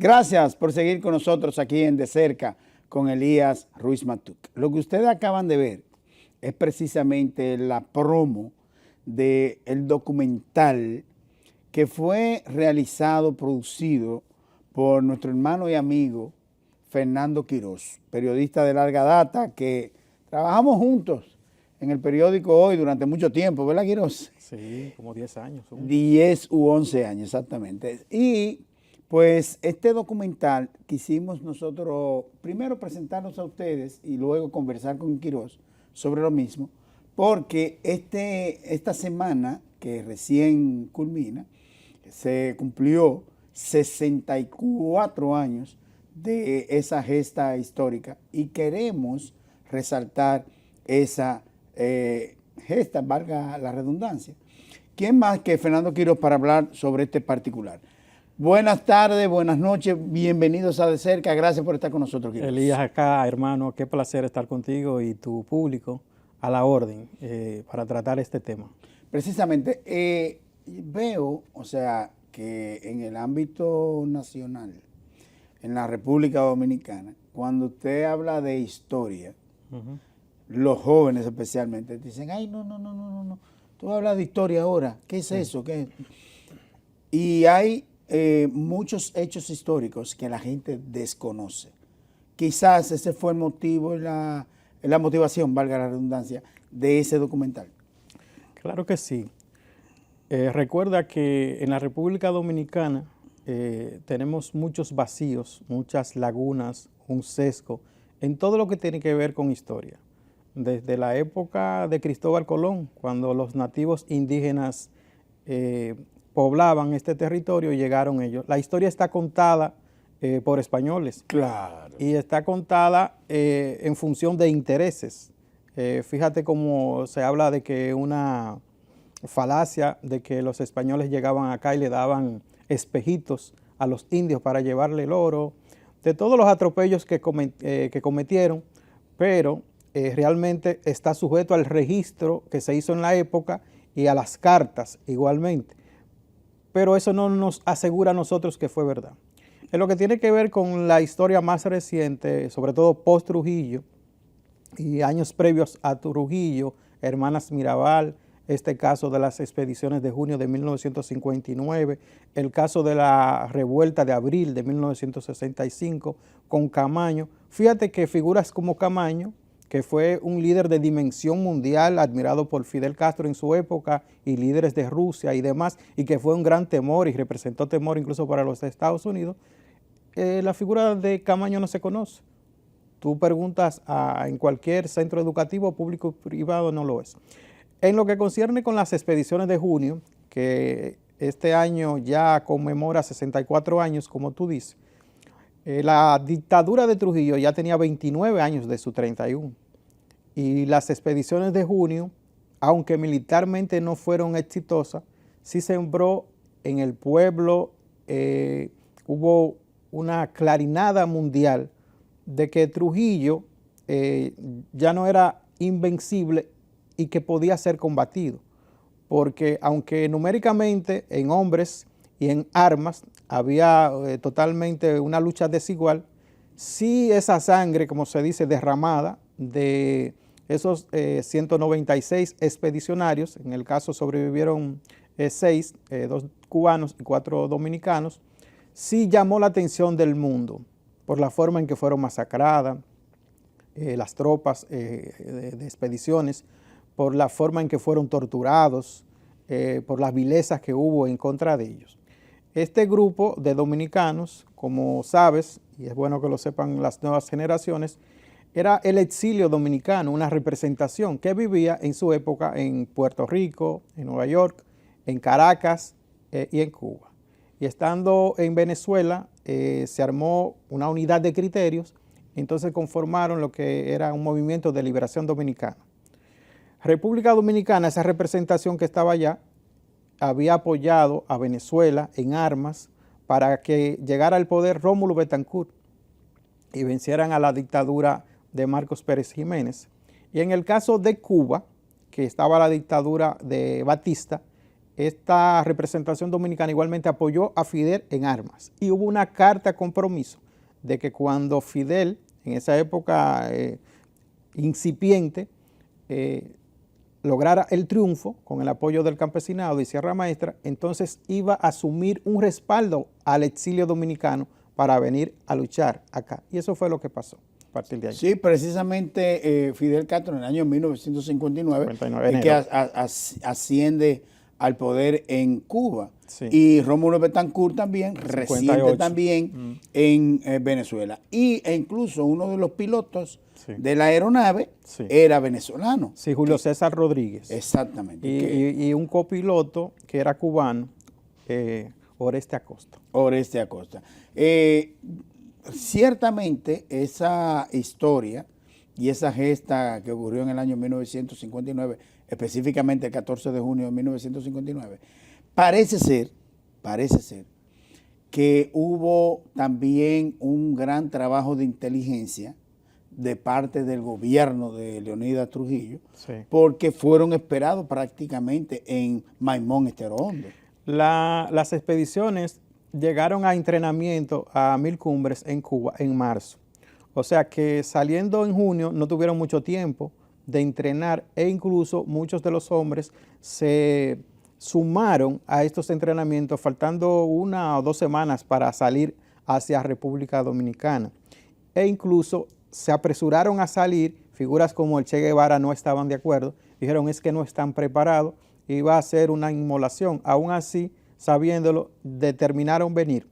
Gracias por seguir con nosotros aquí en De Cerca con Elías Ruiz Matuc. Lo que ustedes acaban de ver es precisamente la promo del documental que fue realizado, producido por nuestro hermano y amigo Fernando Quiroz, periodista de larga data que trabajamos juntos en el periódico Hoy durante mucho tiempo, ¿verdad, Quiroz? Sí, como 10 años. 10 u 11 años, exactamente. Y pues este documental quisimos nosotros primero presentarnos a ustedes y luego conversar con Quiroz sobre lo mismo, porque esta semana que recién culmina, se cumplió 64 años de esa gesta histórica y queremos resaltar esa gesta, valga la redundancia. ¿Quién más que Fernando Quiroz para hablar sobre este particular? Buenas tardes, buenas noches, bienvenidos a De Cerca, gracias por estar con nosotros, Quiroz. Elías acá, hermano, qué placer estar contigo y tu público a la orden para tratar este tema. Precisamente, veo, o sea, que en el ámbito nacional, en la República Dominicana, cuando usted habla de historia, los jóvenes especialmente dicen, ay, no, tú hablas de historia ahora, ¿qué es eso? ¿Qué es? Y hay muchos hechos históricos que la gente desconoce. Quizás ese fue el motivo, la motivación, valga la redundancia, de ese documental. Claro que sí. Recuerda que en la República Dominicana tenemos muchos vacíos, muchas lagunas, un sesgo, en todo lo que tiene que ver con historia. Desde la época de Cristóbal Colón, cuando los nativos indígenas poblaban este territorio y llegaron ellos. La historia está contada por españoles. Claro. Y está contada en función de intereses. Fíjate cómo se habla de que una falacia de que los españoles llegaban acá y le daban espejitos a los indios para llevarle el oro, de todos los atropellos que cometieron, pero realmente está sujeto al registro que se hizo en la época y a las cartas igualmente. Pero eso no nos asegura a nosotros que fue verdad. En lo que tiene que ver con la historia más reciente, sobre todo post-Trujillo y años previos a Trujillo, Hermanas Mirabal, este caso de las expediciones de junio de 1959, el caso de la revuelta de abril de 1965 con Camaño. Fíjate que figuras como Camaño, que fue un líder de dimensión mundial, admirado por Fidel Castro en su época y líderes de Rusia y demás, y que fue un gran temor y representó temor incluso para los Estados Unidos, la figura de Camaño no se conoce. Tú preguntas en cualquier centro educativo, público o privado, no lo es. En lo que concierne con las expediciones de junio, que este año ya conmemora 64 años, como tú dices, la dictadura de Trujillo ya tenía 29 años de su 31. Y las expediciones de junio, aunque militarmente no fueron exitosas, sí sembró en el pueblo, hubo una clarinada mundial de que Trujillo ya no era invencible y que podía ser combatido. Porque aunque numéricamente en hombres y en armas había totalmente una lucha desigual, sí esa sangre, como se dice, derramada de esos 196 expedicionarios, en el caso sobrevivieron 6, 2 cubanos y 4 dominicanos, sí llamó la atención del mundo por la forma en que fueron masacradas las tropas de expediciones, por la forma en que fueron torturados, por las vilezas que hubo en contra de ellos. Este grupo de dominicanos, como sabes, y es bueno que lo sepan las nuevas generaciones, era el exilio dominicano, una representación que vivía en su época en Puerto Rico, en Nueva York, en Caracas y en Cuba. Y estando en Venezuela se armó una unidad de criterios, entonces conformaron lo que era un movimiento de liberación dominicana. República Dominicana, esa representación que estaba allá, había apoyado a Venezuela en armas para que llegara al poder Rómulo Betancourt y vencieran a la dictadura de Marcos Pérez Jiménez. Y en el caso de Cuba, que estaba la dictadura de Batista, esta representación dominicana igualmente apoyó a Fidel en armas y hubo una carta compromiso de que cuando Fidel, en esa época incipiente, lograra el triunfo con el apoyo del campesinado y Sierra Maestra, entonces iba a asumir un respaldo al exilio dominicano para venir a luchar acá. Y eso fue lo que pasó a partir de ahí. Sí, precisamente Fidel Castro en el año 1959 es que asciende al poder en Cuba. Sí. Y Rómulo Betancourt también, 58. Reciente también en Venezuela. E incluso uno de los pilotos de la aeronave era venezolano. Sí, Julio César Rodríguez. Exactamente. Y un copiloto que era cubano, Oreste Acosta. Oreste Acosta. Ciertamente esa historia y esa gesta que ocurrió en el año 1959, específicamente el 14 de junio de 1959, parece ser que hubo también un gran trabajo de inteligencia de parte del gobierno de Leonidas Trujillo, porque fueron esperados prácticamente en Maimón Estero Hondo. Las expediciones llegaron a entrenamiento a 1000 Cumbres en Cuba en marzo. O sea que saliendo en junio no tuvieron mucho tiempo de entrenar e incluso muchos de los hombres se sumaron a estos entrenamientos faltando 1 o 2 semanas para salir hacia República Dominicana. E incluso se apresuraron a salir, figuras como el Che Guevara no estaban de acuerdo, dijeron es que no están preparados, iba a ser una inmolación. Aún así, sabiéndolo, determinaron venir.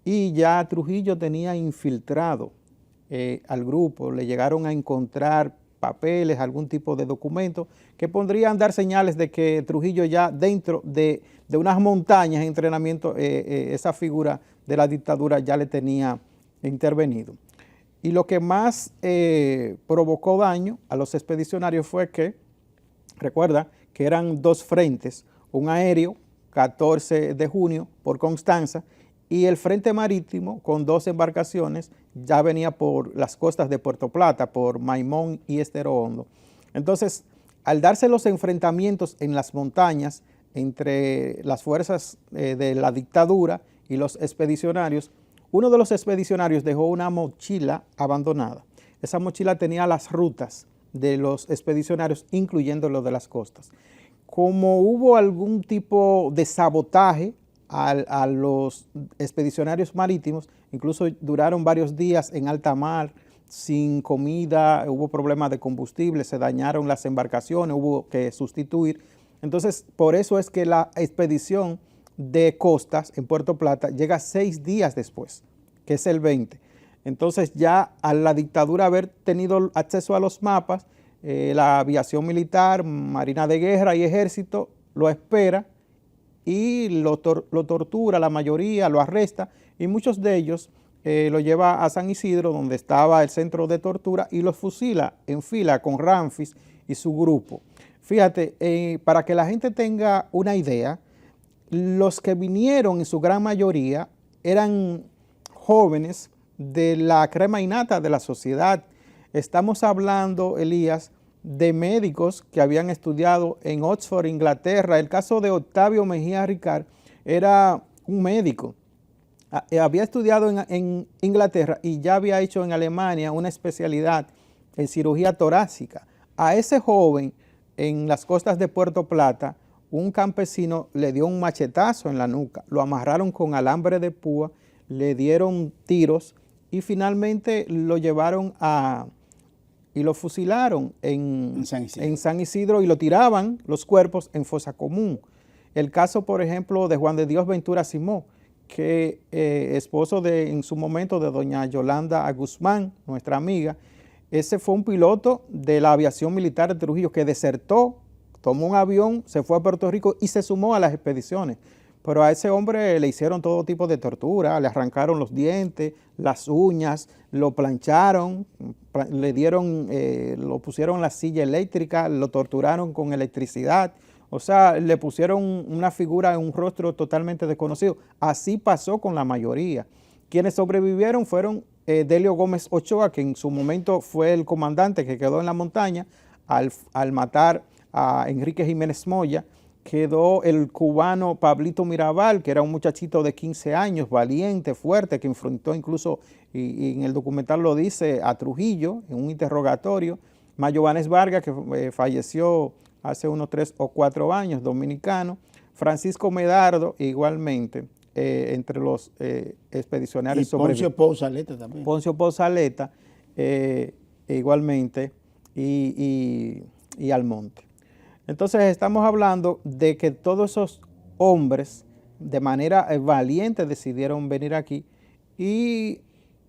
Y ya Trujillo tenía infiltrado al grupo, le llegaron a encontrar papeles, algún tipo de documento que podrían dar señales de que Trujillo ya dentro de unas montañas de entrenamiento, esa figura de la dictadura ya le tenía intervenido. Y lo que más provocó daño a los expedicionarios fue que, recuerda, que eran 2 frentes, un aéreo, 14 de junio por Constanza, y el frente marítimo con 2 embarcaciones ya venía por las costas de Puerto Plata, por Maimón y Estero Hondo. Entonces, al darse los enfrentamientos en las montañas entre las fuerzas de la dictadura y los expedicionarios, uno de los expedicionarios dejó una mochila abandonada. Esa mochila tenía las rutas de los expedicionarios, incluyendo los de las costas. Como hubo algún tipo de sabotaje a los expedicionarios marítimos, incluso duraron varios días en alta mar, sin comida, hubo problemas de combustible, se dañaron las embarcaciones, hubo que sustituir. Entonces, por eso es que la expedición de costas en Puerto Plata llega 6 días después, que es el 20. Entonces, ya a la dictadura haber tenido acceso a los mapas, la aviación militar, marina de guerra y ejército lo espera y lo tortura, la mayoría lo arresta y muchos de ellos lo lleva a San Isidro, donde estaba el centro de tortura, y los fusila en fila con Ramfis y su grupo. Fíjate, para que la gente tenga una idea, los que vinieron en su gran mayoría eran jóvenes de la crema innata de la sociedad. Estamos hablando, Elías, de médicos que habían estudiado en Oxford, Inglaterra. El caso de Octavio Mejía Ricard era un médico. Había estudiado en Inglaterra y ya había hecho en Alemania una especialidad en cirugía torácica. A ese joven en las costas de Puerto Plata, un campesino le dio un machetazo en la nuca, lo amarraron con alambre de púa, le dieron tiros y finalmente lo llevaron y lo fusilaron en San Isidro y lo tiraban los cuerpos en fosa común. El caso, por ejemplo, de Juan de Dios Ventura Simó, que esposo en su momento de doña Yolanda Guzmán, nuestra amiga, ese fue un piloto de la aviación militar de Trujillo que desertó, tomó un avión, se fue a Puerto Rico y se sumó a las expediciones. Pero a ese hombre le hicieron todo tipo de tortura, le arrancaron los dientes, las uñas, lo plancharon, lo pusieron en la silla eléctrica, lo torturaron con electricidad. O sea, le pusieron una figura en un rostro totalmente desconocido. Así pasó con la mayoría. Quienes sobrevivieron fueron Delio Gómez Ochoa, que en su momento fue el comandante que quedó en la montaña al matar a Enrique Jiménez Moya, quedó el cubano Pablito Mirabal, que era un muchachito de 15 años, valiente, fuerte, que enfrentó incluso, y en el documental lo dice, a Trujillo en un interrogatorio. Mayobanes Vargas, que falleció hace unos 3 o 4 años, dominicano. Francisco Medardo, igualmente, entre los expedicionarios sobrevivientes. Y Poncio Pousaleta también. Poncio Pousaleta, igualmente, y Almonte. Entonces estamos hablando de que todos esos hombres de manera valiente decidieron venir aquí y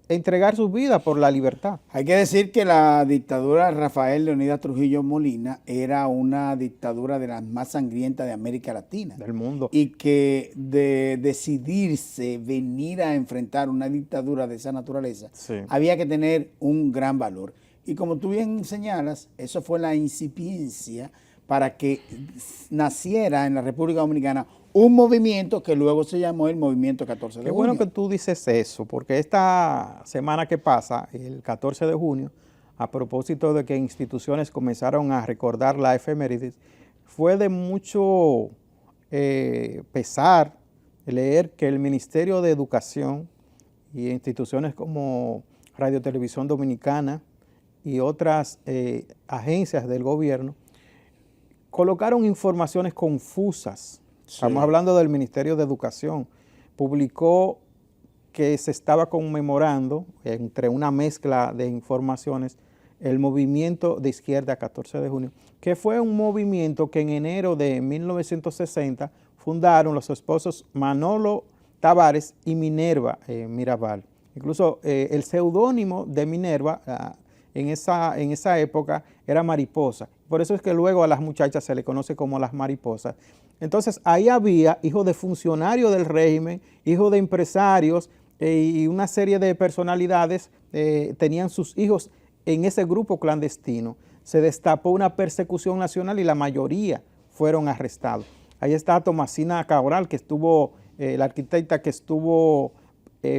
entregar sus vidas por la libertad. Hay que decir que la dictadura de Rafael Leónidas Trujillo Molina era una dictadura de las más sangrientas de América Latina. Del mundo. Y que de decidirse venir a enfrentar una dictadura de esa naturaleza, sí, había que tener un gran valor. Y como tú bien señalas, eso fue la incipiencia para que naciera en la República Dominicana un movimiento que luego se llamó el Movimiento 14 de Junio. Qué bueno que tú dices eso, porque esta semana que pasa, el 14 de junio, a propósito de que instituciones comenzaron a recordar la efemérides, fue de mucho pesar leer que el Ministerio de Educación y instituciones como Radio Televisión Dominicana y otras agencias del gobierno colocaron informaciones confusas. Sí. Estamos hablando del Ministerio de Educación. Publicó que se estaba conmemorando, entre una mezcla de informaciones, el movimiento de izquierda 14 de junio, que fue un movimiento que en enero de 1960 fundaron los esposos Manolo Tavares y Minerva Mirabal. Incluso el seudónimo de Minerva en esa época era Mariposa. Por eso es que luego a las muchachas se le conoce como las mariposas. Entonces ahí había hijos de funcionarios del régimen, hijos de empresarios y una serie de personalidades tenían sus hijos en ese grupo clandestino. Se destapó una persecución nacional y la mayoría fueron arrestados. Ahí está Tomasina Cabral, que estuvo, la arquitecta que estuvo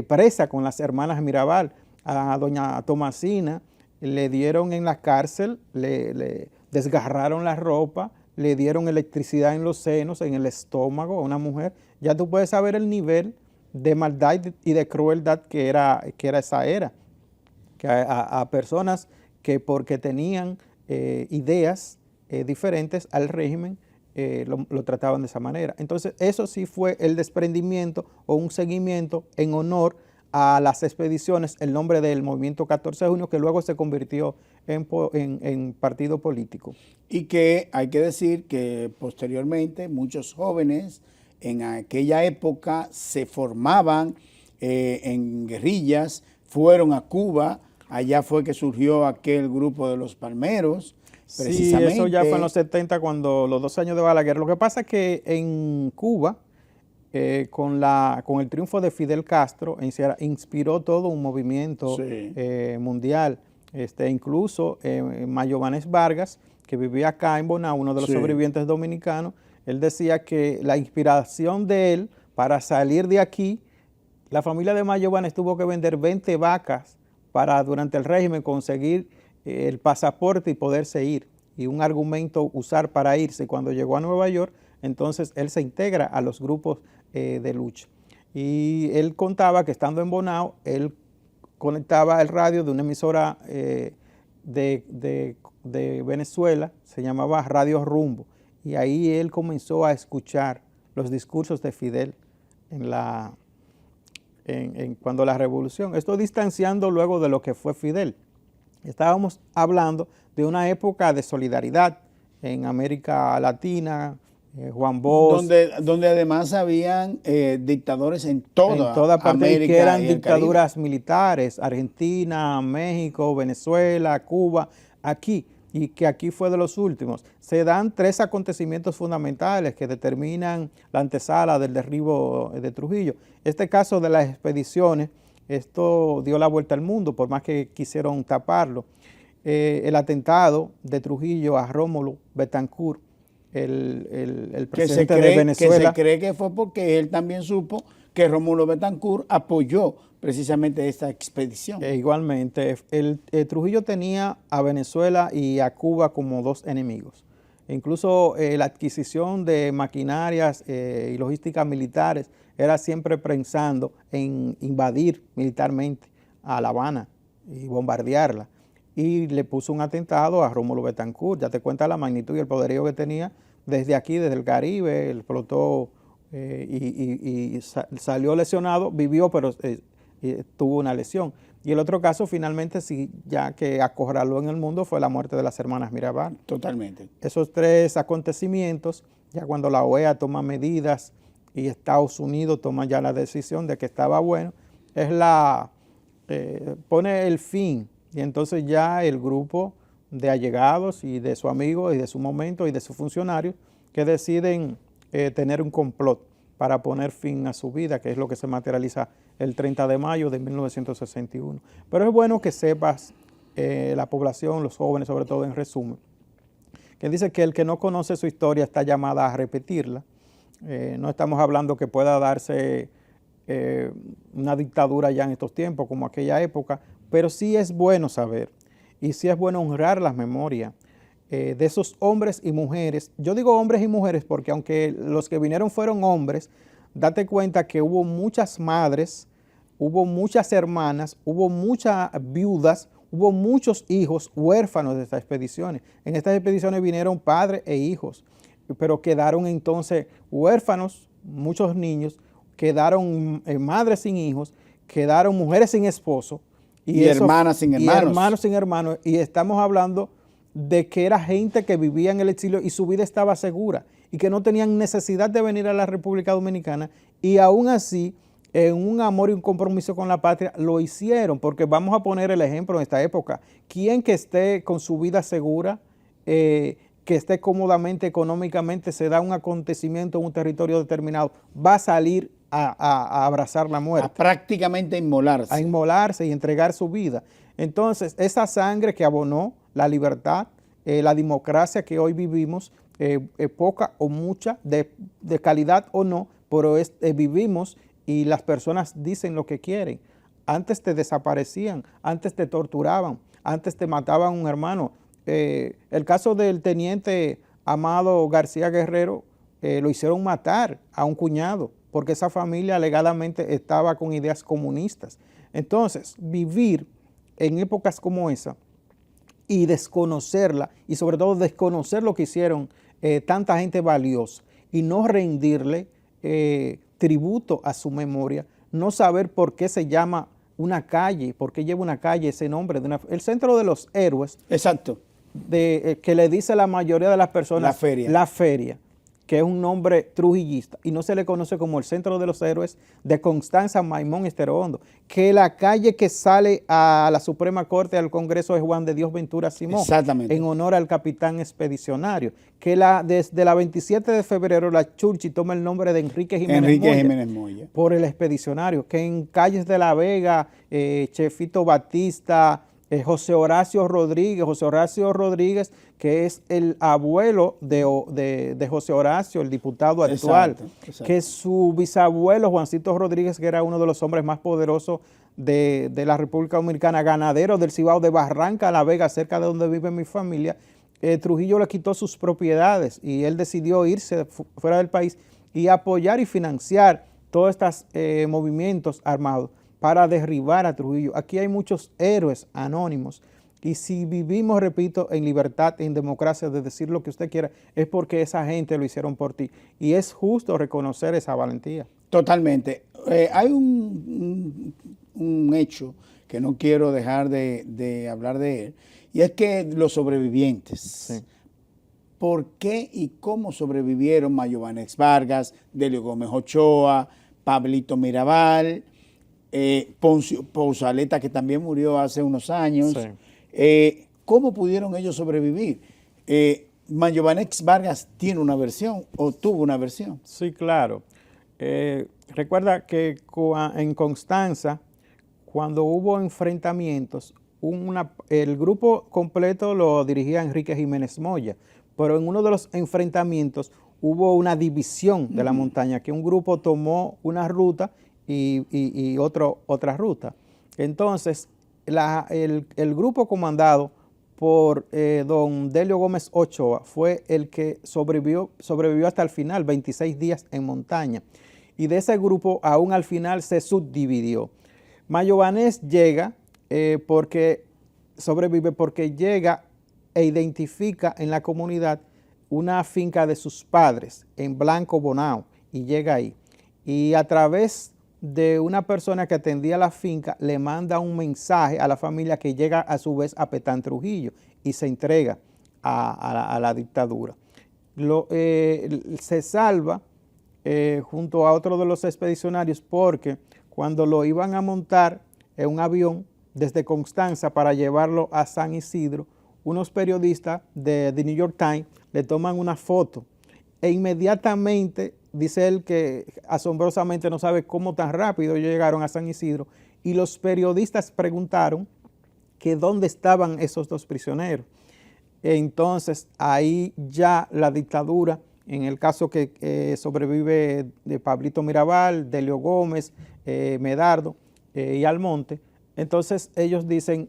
presa con las hermanas Mirabal. A doña Tomasina le dieron en la cárcel, le desgarraron la ropa, le dieron electricidad en los senos, en el estómago a una mujer. Ya tú puedes saber el nivel de maldad y de crueldad que era esa era. Que a personas que porque tenían ideas diferentes al régimen, lo trataban de esa manera. Entonces eso sí fue el desprendimiento o un seguimiento en honor a las expediciones, el nombre del Movimiento 14 de Junio, que luego se convirtió en partido político. Y que hay que decir que posteriormente muchos jóvenes en aquella época se formaban en guerrillas, fueron a Cuba, allá fue que surgió aquel grupo de los Palmeros. Sí, eso ya fue en los 70, cuando los 2 años de Balaguer. Lo que pasa es que en Cuba, con el triunfo de Fidel Castro, inspiró todo un movimiento sí, mundial. Incluso Mayobanes Vargas, que vivía acá en Bonao, uno de los sí, sobrevivientes dominicanos, él decía que la inspiración de él para salir de aquí, la familia de Mayobanes tuvo que vender 20 vacas para durante el régimen conseguir el pasaporte y poderse ir. Y un argumento usar para irse. Cuando llegó a Nueva York, entonces él se integra a los grupos de lucha. Y él contaba que estando en Bonao, él conectaba el radio de una emisora de Venezuela, se llamaba Radio Rumbo. Y ahí él comenzó a escuchar los discursos de Fidel cuando la revolución. Esto distanciando luego de lo que fue Fidel. Estábamos hablando de una época de solidaridad en América Latina, Juan Bosch. Donde además habían dictadores en toda parte, América, que eran dictaduras militares, Argentina, México, Venezuela, Cuba, aquí, y que aquí fue de los últimos. Se dan 3 acontecimientos fundamentales que determinan la antesala del derribo de Trujillo. Este caso de las expediciones, esto dio la vuelta al mundo, por más que quisieron taparlo. El atentado de Trujillo a Rómulo Betancourt, el presidente de Venezuela. Que se cree que fue porque él también supo que Rómulo Betancourt apoyó precisamente esta expedición. Igualmente, Trujillo tenía a Venezuela y a Cuba como 2 enemigos. Incluso la adquisición de maquinarias y logísticas militares era siempre pensando en invadir militarmente a La Habana y bombardearla. Y le puso un atentado a Rómulo Betancourt. Ya te cuenta la magnitud y el poderío que tenía desde aquí, desde el Caribe. Él explotó salió lesionado, vivió, pero tuvo una lesión. Y el otro caso, finalmente, sí, ya que acorraló en el mundo, fue la muerte de las hermanas Mirabal. Totalmente. Esos tres acontecimientos, ya cuando la OEA toma medidas y Estados Unidos toma ya la decisión de que estaba bueno, pone el fin. Y entonces ya el grupo de allegados y de su amigo y de su momento y de sus funcionarios que deciden tener un complot para poner fin a su vida, que es lo que se materializa el 30 de mayo de 1961. Pero es bueno que sepas, la población, los jóvenes sobre todo en resumen, que dice que el que no conoce su historia está llamada a repetirla. No estamos hablando que pueda darse una dictadura ya en estos tiempos como aquella época, pero sí es bueno saber y sí es bueno honrar las memorias de esos hombres y mujeres. Yo digo hombres y mujeres porque aunque los que vinieron fueron hombres, date cuenta que hubo muchas madres, hubo muchas hermanas, hubo muchas viudas, hubo muchos hijos huérfanos de estas expediciones. En estas expediciones vinieron padres e hijos, pero quedaron entonces huérfanos, muchos niños, quedaron madres sin hijos, quedaron mujeres sin esposo. Y hermanas sin hermanos. Y hermanos sin hermanos. Y estamos hablando de que era gente que vivía en el exilio y su vida estaba segura y que no tenían necesidad de venir a la República Dominicana y aún así, en un amor y un compromiso con la patria, lo hicieron, porque vamos a poner el ejemplo en esta época. ¿Quién que esté con su vida segura, que esté cómodamente, económicamente, se da un acontecimiento en un territorio determinado, va a salir a abrazar la muerte? A prácticamente inmolarse. A inmolarse y entregar su vida. Entonces, esa sangre que abonó la libertad, la democracia que hoy vivimos, poca o mucha, de calidad o no, pero vivimos y las personas dicen lo que quieren. Antes te desaparecían, antes te torturaban, antes te mataban un hermano. El caso del teniente Amado García Guerrero, lo hicieron matar a un cuñado, porque esa familia alegadamente estaba con ideas comunistas. Entonces, vivir en épocas como esa y desconocerla, y sobre todo desconocer lo que hicieron tanta gente valiosa y no rendirle tributo a su memoria, no saber por qué se llama una calle, por qué lleva una calle ese nombre, el Centro de los Héroes. Exacto. Que le dice la mayoría de las personas. La feria. La feria, que es un nombre trujillista y no se le conoce como el Centro de los Héroes de Constanza Maimón Estero Hondo, que la calle que sale a la Suprema Corte al Congreso es Juan de Dios Ventura Simón, exactamente, en honor al capitán expedicionario, que desde la 27 de febrero la Churchill toma el nombre de Enrique Jiménez Moya por el expedicionario, que en calles de La Vega, Chefito Batista, José Horacio Rodríguez, que es el abuelo de José Horacio, el diputado actual, exacto. Que su bisabuelo Juancito Rodríguez, que era uno de los hombres más poderosos de la República Dominicana, ganadero del Cibao de Barranca La Vega, cerca de donde vive mi familia. Trujillo le quitó sus propiedades y él decidió irse fuera del país y apoyar y financiar todos estos movimientos armados para derribar a Trujillo. Aquí hay muchos héroes anónimos y si vivimos, repito, en libertad, en democracia, de decir lo que usted quiera, es porque esa gente lo hicieron por ti y es justo reconocer esa valentía. Totalmente. Hay un hecho que no quiero dejar de hablar de él, y es que los sobrevivientes, sí. ¿Por qué y cómo sobrevivieron Mayobanex Vargas, Delio Gómez Ochoa, Pablito Mirabal, Poncio Pousaleta, que también murió hace unos años? Sí. ¿Cómo pudieron ellos sobrevivir? Mayobanex Vargas tiene una versión o tuvo una versión. Sí, claro. Recuerda que en Constanza, cuando hubo enfrentamientos, el grupo completo lo dirigía Enrique Jiménez Moya, pero en uno de los enfrentamientos hubo una división de la montaña, que un grupo tomó una ruta y otra ruta. Entonces, el grupo comandado por don Delio Gómez Ochoa fue el que sobrevivió hasta el final, 26 días en montaña. Y de ese grupo aún al final se subdividió. Mayo Vanés llega porque sobrevive porque llega e identifica en la comunidad una finca de sus padres en Blanco Bonao y llega ahí. Y a través de una persona que atendía la finca le manda un mensaje a la familia que llega a su vez a Petán Trujillo y se entrega a la dictadura. Se salva junto a otro de los expedicionarios porque cuando lo iban a montar en un avión desde Constanza para llevarlo a San Isidro, unos periodistas de The New York Times le toman una foto e inmediatamente dice él que asombrosamente no sabe cómo tan rápido llegaron a San Isidro y los periodistas preguntaron que dónde estaban esos dos prisioneros. Entonces ahí ya la dictadura, en el caso que sobrevive de Pablito Mirabal, Delio Gómez, Medardo y Almonte, entonces ellos dicen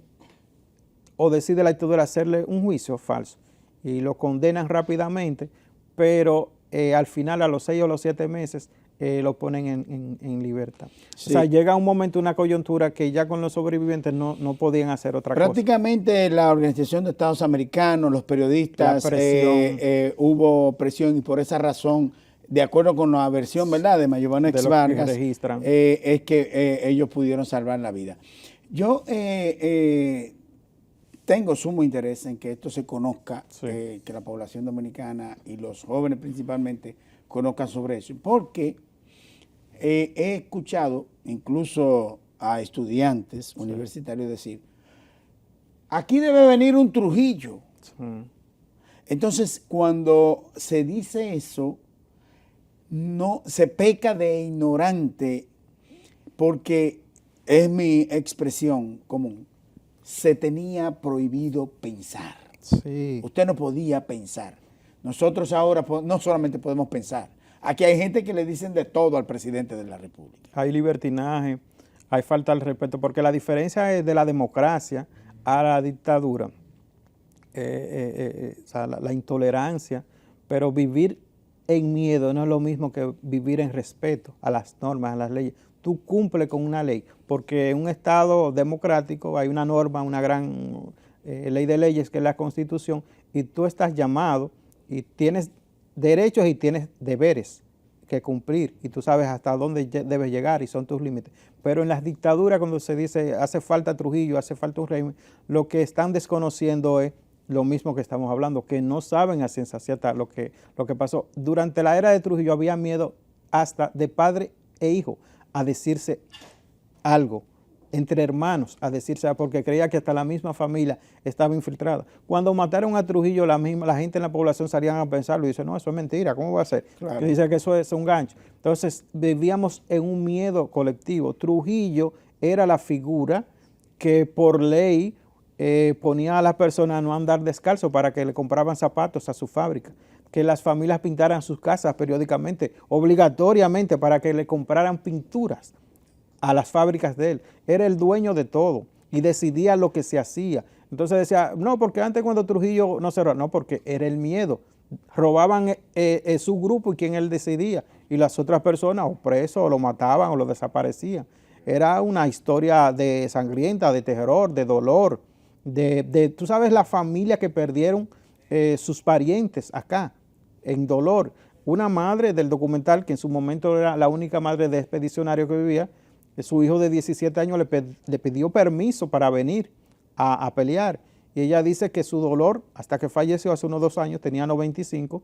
o decide la dictadura hacerle un juicio falso y lo condenan rápidamente, pero al final a los 6 o los 7 meses lo ponen en libertad. Sí. O sea, llega un momento, una coyuntura que ya con los sobrevivientes no podían hacer otra cosa. Prácticamente la Organización de Estados Americanos, los periodistas, hubo presión y por esa razón, de acuerdo con la versión, ¿verdad?, de Mayo Vanés Vargas, es que ellos pudieron salvar la vida. Yo tengo sumo interés en que esto se conozca, sí, que la población dominicana y los jóvenes principalmente conozcan sobre eso, porque he escuchado incluso a estudiantes, sí, universitarios decir, aquí debe venir un Trujillo. Sí. Entonces, cuando se dice eso, no se peca de ignorante, porque es mi expresión común. Se tenía prohibido pensar. Sí. Usted no podía pensar. Nosotros ahora no solamente podemos pensar. Aquí hay gente que le dicen de todo al presidente de la República. Hay libertinaje, hay falta de respeto, porque la diferencia es de la democracia a la dictadura. O sea, la intolerancia, pero vivir en miedo no es lo mismo que vivir en respeto a las normas, a las leyes. Tú cumples con una ley, porque en un Estado democrático hay una norma, una gran ley de leyes que es la Constitución, y tú estás llamado y tienes derechos y tienes deberes que cumplir, y tú sabes hasta dónde debes llegar y son tus límites. Pero en las dictaduras, cuando se dice hace falta Trujillo, hace falta un régimen, lo que están desconociendo es lo mismo que estamos hablando, que no saben a ciencia cierta lo que pasó. Durante la era de Trujillo había miedo hasta de padre e hijo a decirse algo, entre hermanos a decirse, porque creía que hasta la misma familia estaba infiltrada. Cuando mataron a Trujillo, la gente en la población salían a pensarlo y dicen, no, eso es mentira, ¿cómo va a ser? Claro. Que dice que eso es un gancho. Entonces vivíamos en un miedo colectivo. Trujillo era la figura que por ley ponía a las personas a no andar descalzo para que le compraban zapatos a su fábrica, que las familias pintaran sus casas periódicamente, obligatoriamente, para que le compraran pinturas a las fábricas de él. Era el dueño de todo y decidía lo que se hacía. Entonces decía, no, porque antes cuando Trujillo no se robaba, no, porque era el miedo. Robaban su grupo y quien él decidía, y las otras personas o presos o lo mataban o lo desaparecían. Era una historia de sangrienta, de terror, de dolor, tú sabes, la familia que perdieron sus parientes acá, en dolor. Una madre del documental, que en su momento era la única madre de expedicionario que vivía, su hijo de 17 años le pidió permiso para venir a pelear. Y ella dice que su dolor, hasta que falleció hace unos 2 años, tenía 95,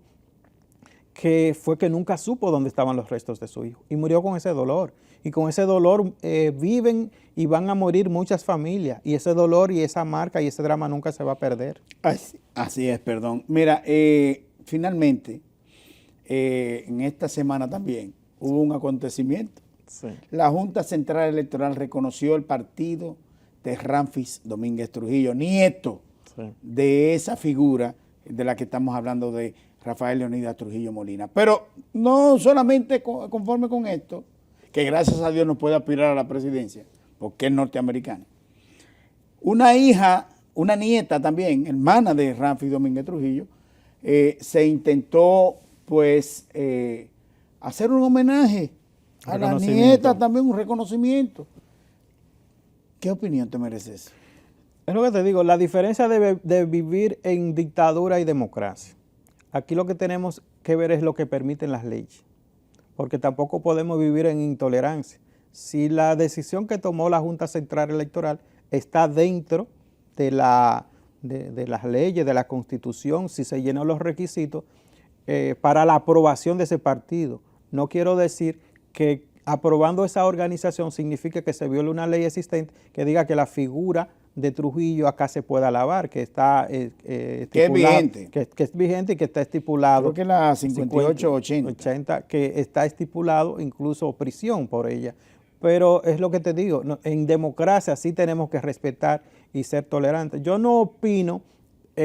que fue que nunca supo dónde estaban los restos de su hijo. Y murió con ese dolor. Y con ese dolor viven y van a morir muchas familias. Y ese dolor y esa marca y ese drama nunca se va a perder. Así es, perdón. Mira, finalmente, en esta semana también hubo un acontecimiento. Sí. La Junta Central Electoral reconoció el partido de Ramfis Domínguez Trujillo, nieto, sí, de esa figura de la que estamos hablando, de Rafael Leonidas Trujillo Molina. Pero no solamente conforme con esto, que gracias a Dios no puede aspirar a la presidencia, porque es norteamericano. Una hija una nieta también, hermana de Ramfi Domínguez Trujillo, se intentó pues hacer un homenaje a la nieta, también un reconocimiento. ¿Qué opinión te merece eso? Es lo que te digo, la diferencia de vivir en dictadura y democracia. Aquí lo que tenemos que ver es lo que permiten las leyes, porque tampoco podemos vivir en intolerancia. Si la decisión que tomó la Junta Central Electoral está dentro de las leyes, de la Constitución, si se llenó los requisitos para la aprobación de ese partido. No quiero decir que aprobando esa organización significa que se viole una ley existente que diga que la figura de Trujillo acá se pueda alabar, que está que es vigente. Que es vigente y que está estipulado. Creo que la 5880. Que está estipulado incluso prisión por ella. Pero es lo que te digo, en democracia sí tenemos que respetar y ser tolerantes. Yo no opino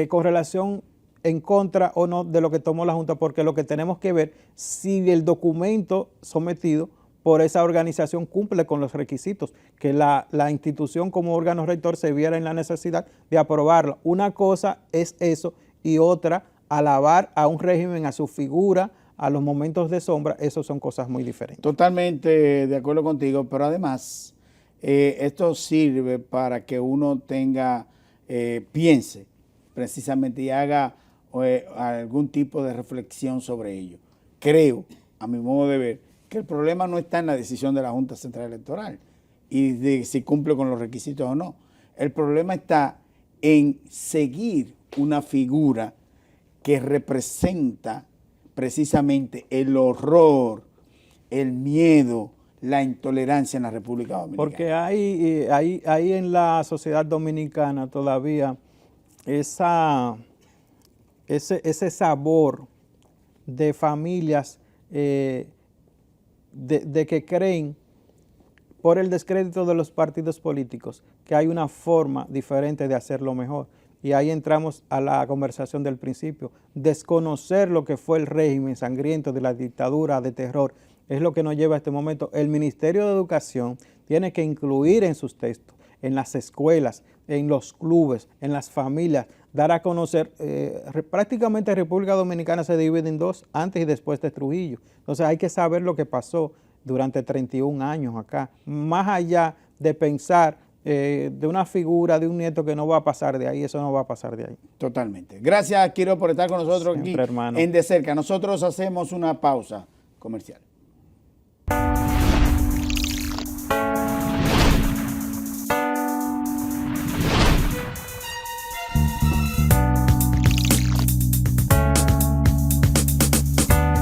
con relación en contra o no de lo que tomó la Junta, porque lo que tenemos que ver si el documento sometido por esa organización cumple con los requisitos, que la institución como órgano rector se viera en la necesidad de aprobarlo. Una cosa es eso y otra, alabar a un régimen, a su figura, a los momentos de sombra, eso son cosas muy diferentes. Totalmente de acuerdo contigo, pero además esto sirve para que uno piense precisamente y haga algún tipo de reflexión sobre ello. Creo, a mi modo de ver, que el problema no está en la decisión de la Junta Central Electoral y de si cumple con los requisitos o no. El problema está en seguir una figura que representa precisamente el horror, el miedo, la intolerancia en la República Dominicana. Porque hay en la sociedad dominicana todavía ese sabor de familias de que creen, por el descrédito de los partidos políticos, que hay una forma diferente de hacerlo mejor. Y ahí entramos a la conversación del principio. Desconocer lo que fue el régimen sangriento de la dictadura de terror es lo que nos lleva a este momento. El Ministerio de Educación tiene que incluir en sus textos, en las escuelas, en los clubes, en las familias, dar a conocer, prácticamente República Dominicana se divide en dos, antes y después de Trujillo. Entonces hay que saber lo que pasó durante 31 años acá, más allá de pensar de una figura, de un nieto que no va a pasar de ahí, eso no va a pasar de ahí. Totalmente. Gracias, Quiro, por estar con nosotros. Siempre, aquí, hermano. En De Cerca. Nosotros hacemos una pausa comercial.